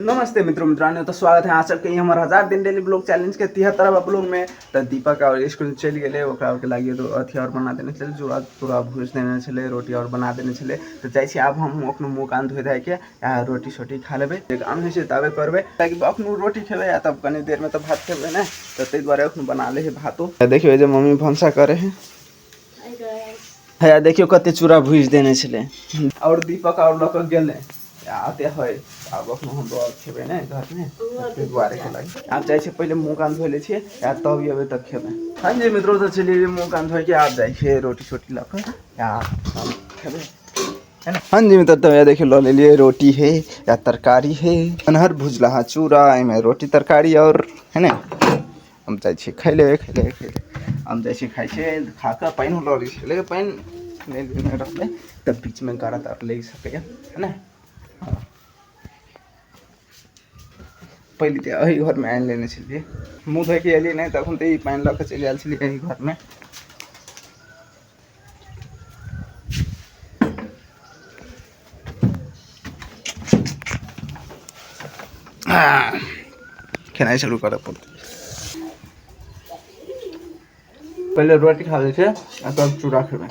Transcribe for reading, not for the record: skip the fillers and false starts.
नमस्ते मित्रों तो स्वागत है आज के हमारे 1000 दिन डेली ब्लॉग चैलेंज के 73वां ब्लॉग में। तो दीपक और स्कूल चल गए लगे तो अथी और बना देने चले चूड़ा तूड़ा भूज देने चले रोटी और बना देने चले। तो जाइए अब हम अपना मुँह कान धोए धा के रोटी सोटी खा लेबे काम है तबे करबे ताकि अपनू रोटी खेबे या तब कनी देर में तो भात खेबे ना। तो तै द्वारा अखन बना ले है भातो। देखियो जो मम्मी भंसा करे है देखियो कते चूड़ा भूज देने चले और दीपक और लोग गेले आते है अब हम खेबे ना घर में दुआरे के लगे आप जाए पहले मुँह कान धो ले या तब ये तक खेबे। हाँ जी मित्रों तो चलिए मुँह कान धो के आप जाए रोटी छोटी ला या खेबे है ना। हाँ जी मित्र तो यह देखिए लो ले लिए रोटी है या तरकारी है अनहर भुजला चूड़ा में रोटी तरकारी और है ना। हम जाए खैले हम जाए खाए खा कर पाइन लो पाइन रखले तब बीच में गारा तार ले सके है ना। पहले तो यही घर में आन लेने चलिए मुँह धो के अली नहीं तक तो पानी लग चल आल यही घर में। खेनाई शुरू कर पहले रोटी खा ले तब चूड़ा खेबे।